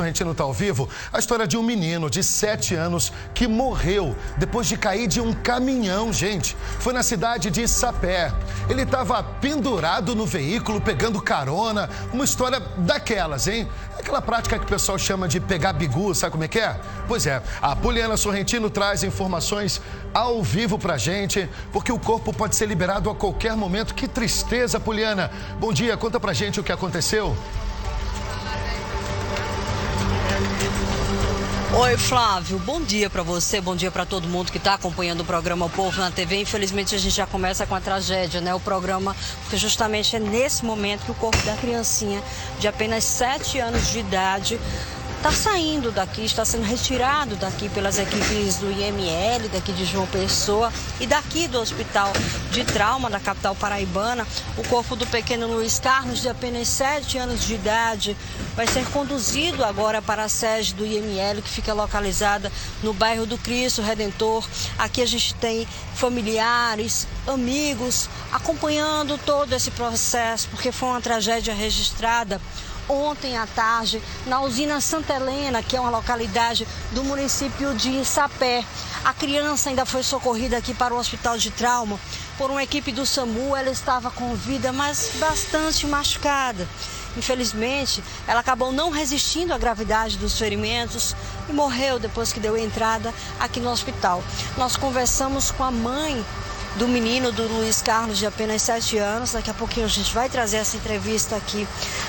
A gente não está ao vivo, a história de um menino de 7 anos que morreu depois de cair de um caminhão, gente. Foi na cidade de Sapé. Ele estava pendurado no veículo, pegando carona, uma história daquelas, hein? Aquela prática que o pessoal chama de pegar bigu, sabe como é que é? Pois é, a Poliana Sorrentino traz informações ao vivo pra gente, porque o corpo pode ser liberado a qualquer momento. Que tristeza, Poliana. Bom dia, conta pra gente o que aconteceu. Oi, Flávio, bom dia para você, bom dia para todo mundo que está acompanhando o programa O Povo na TV. Infelizmente a gente já começa com a tragédia, né? O programa, porque justamente é nesse momento que o corpo da criancinha de apenas 7 anos de idade está saindo daqui, está sendo retirado daqui pelas equipes do IML, daqui de João Pessoa e daqui do Hospital de Trauma da capital paraibana. O corpo do pequeno Luiz Carlos, de apenas 7 anos de idade, vai ser conduzido agora para a sede do IML, que fica localizada no bairro do Cristo Redentor. Aqui a gente tem familiares, amigos, acompanhando todo esse processo, porque foi uma tragédia registrada ontem à tarde na usina Santa Helena, que é uma localidade do município de Sapé. A criança ainda foi socorrida aqui para o Hospital de Trauma por uma equipe do SAMU. Ela estava com vida, mas bastante machucada. Infelizmente, ela acabou não resistindo à gravidade dos ferimentos e morreu depois que deu entrada aqui no hospital. Nós conversamos com a mãe do menino, do Luiz Carlos, de apenas 7 anos. Daqui a pouquinho a gente vai trazer essa entrevista aqui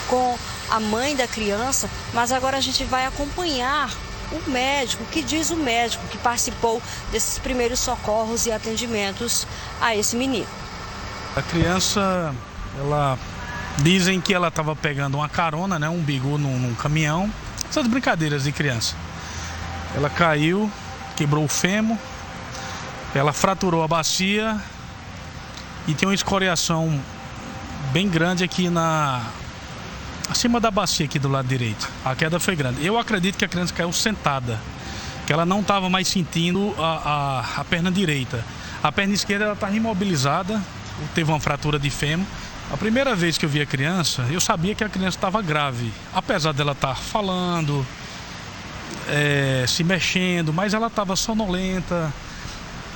com a mãe da criança, mas agora a gente vai acompanhar o médico, o que diz o médico que participou desses primeiros socorros e atendimentos a esse menino. A criança, dizem que ela estava pegando uma carona, né, um bigu num caminhão, essas brincadeiras de criança. Ela caiu, quebrou o fêmur, ela fraturou a bacia e tem uma escoriação bem grande aqui acima da bacia aqui do lado direito. A queda foi grande. Eu acredito que a criança caiu sentada, que ela não estava mais sentindo a perna direita. A perna esquerda ela estava imobilizada, teve uma fratura de fêmur. A primeira vez que eu vi a criança, eu sabia que a criança estava grave, apesar dela estar falando, se mexendo, mas ela estava sonolenta.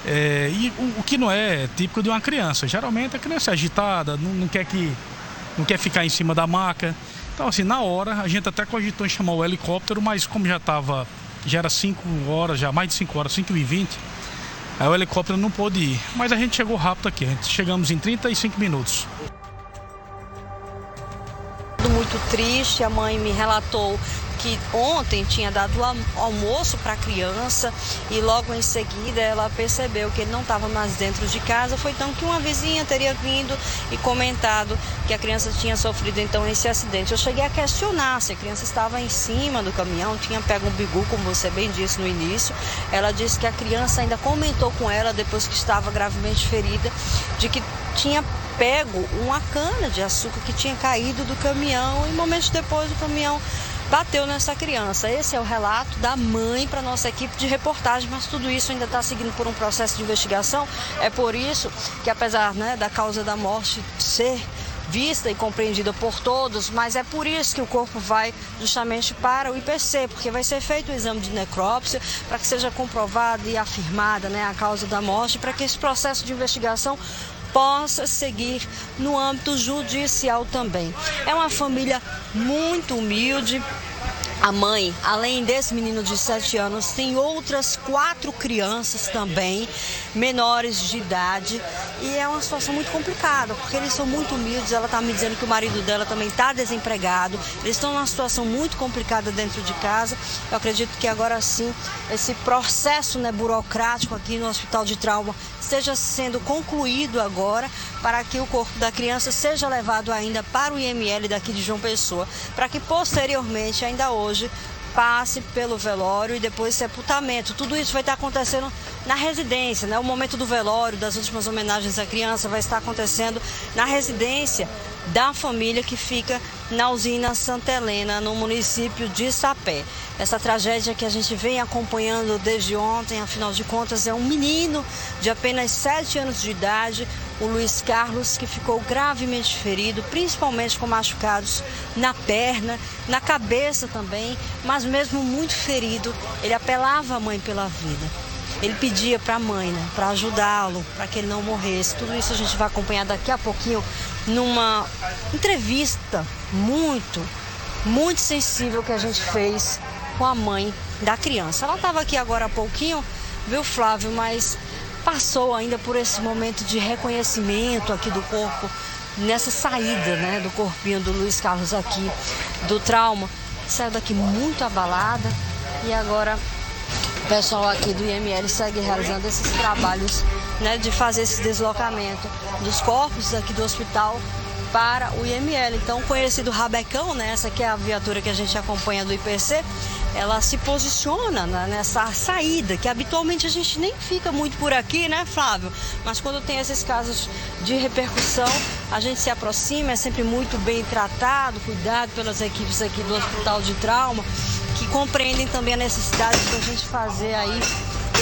E o que não é típico de uma criança. Geralmente a criança é agitada, não quer ficar em cima da maca. Então, assim, na hora, a gente até cogitou em chamar o helicóptero, mas como já era 5 horas, já mais de 5 horas, 5h20, aí o helicóptero não pôde ir. Mas a gente chegou rápido aqui, chegamos em 35 minutos. Muito triste, a mãe me relatou que ontem tinha dado almoço para a criança e logo em seguida ela percebeu que ele não estava mais dentro de casa. Foi então que uma vizinha teria vindo e comentado que a criança tinha sofrido então esse acidente. Eu cheguei a questionar se a criança estava em cima do caminhão, tinha pego um bigu, como você bem disse no início. Ela disse que a criança ainda comentou com ela, depois que estava gravemente ferida, de que tinha pego uma cana de açúcar que tinha caído do caminhão e momentos depois o caminhão bateu nessa criança. Esse é o relato da mãe para a nossa equipe de reportagem, mas tudo isso ainda está seguindo por um processo de investigação. É por isso que, apesar, né, da causa da morte ser vista e compreendida por todos, mas é por isso que o corpo vai justamente para o IPC, porque vai ser feito o exame de necrópsia para que seja comprovada e afirmada, né, a causa da morte, para que esse processo de investigação possa seguir no âmbito judicial também. É uma família muito humilde. A mãe, além desse menino de 7 anos, tem outras 4 crianças também, menores de idade. E é uma situação muito complicada, porque eles são muito humildes. Ela está me dizendo que o marido dela também está desempregado. Eles estão numa situação muito complicada dentro de casa. Eu acredito que agora sim, esse processo, né, burocrático aqui no Hospital de Trauma esteja sendo concluído agora, para que o corpo da criança seja levado ainda para o IML daqui de João Pessoa, para que posteriormente, ainda hoje, passe pelo velório e depois sepultamento. Tudo isso vai estar acontecendo na residência, né? O momento do velório, das últimas homenagens à criança, vai estar acontecendo na residência da família que fica na usina Santa Helena, no município de Sapé. Essa tragédia que a gente vem acompanhando desde ontem, afinal de contas, é um menino de apenas 7 anos de idade, o Luiz Carlos, que ficou gravemente ferido, principalmente com machucados na perna, na cabeça também, mas mesmo muito ferido, ele apelava à mãe pela vida. Ele pedia para a mãe, né, para ajudá-lo, para que ele não morresse. Tudo isso a gente vai acompanhar daqui a pouquinho numa entrevista muito sensível que a gente fez com a mãe da criança. Ela estava aqui agora há pouquinho, viu, Flávio, mas passou ainda por esse momento de reconhecimento aqui do corpo, nessa saída, né, do corpinho do Luiz Carlos aqui, do trauma. Saiu daqui muito abalada e agora o pessoal aqui do IML segue realizando esses trabalhos, né, de fazer esse deslocamento dos corpos aqui do hospital para o IML. Então, conhecido Rabecão, né, essa aqui é a viatura que a gente acompanha do IPC, ela se posiciona, né, nessa saída, que habitualmente a gente nem fica muito por aqui, né, Flávio? Mas quando tem esses casos de repercussão, a gente se aproxima, é sempre muito bem tratado, cuidado pelas equipes aqui do Hospital de Trauma, que compreendem também a necessidade de a gente fazer aí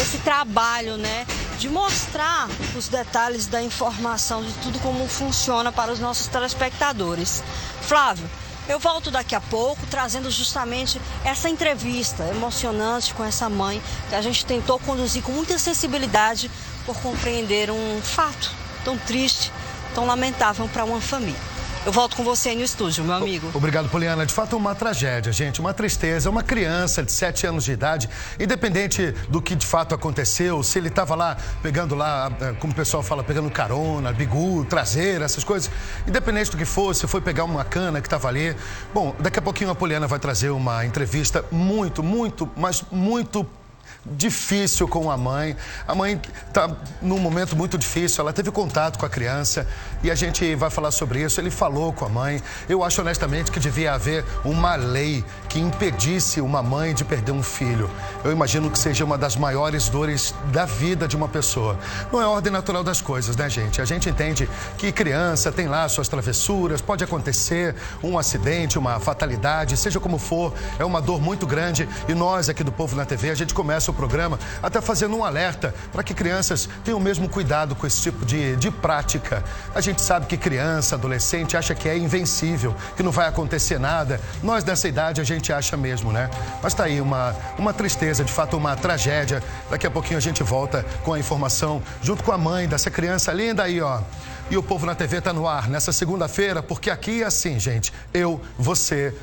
esse trabalho, né, de mostrar os detalhes da informação de tudo como funciona para os nossos telespectadores. Flávio, eu volto daqui a pouco trazendo justamente essa entrevista emocionante com essa mãe que a gente tentou conduzir com muita sensibilidade por compreender um fato tão triste, tão lamentável para uma família. Eu volto com você aí no estúdio, meu amigo. Obrigado, Poliana. De fato, uma tragédia, gente, uma tristeza. Uma criança de 7 anos de idade, independente do que de fato aconteceu, se ele estava lá pegando lá, como o pessoal fala, pegando carona, bigu, traseira, essas coisas, independente do que fosse, foi pegar uma cana que estava ali. Bom, daqui a pouquinho a Poliana vai trazer uma entrevista muito difícil com a mãe. A mãe está num momento muito difícil, ela teve contato com a criança e a gente vai falar sobre isso. Ele falou com a mãe. Eu acho honestamente que devia haver uma lei que impedisse uma mãe de perder um filho. Eu imagino que seja uma das maiores dores da vida de uma pessoa. Não é a ordem natural das coisas, né, gente? A gente entende que criança tem lá suas travessuras, pode acontecer um acidente, uma fatalidade, seja como for, é uma dor muito grande e nós aqui do Povo na TV, a gente começa o programa até fazendo um alerta para que crianças tenham o mesmo cuidado com esse tipo de prática. A gente sabe que criança, adolescente acha que é invencível, que não vai acontecer nada. Nós dessa idade a gente acha mesmo, né? Mas tá aí uma tristeza, de fato uma tragédia. Daqui a pouquinho a gente volta com a informação junto com a mãe dessa criança linda aí, ó. E o Povo na TV tá no ar nessa segunda-feira, porque aqui é assim, gente. Eu, você...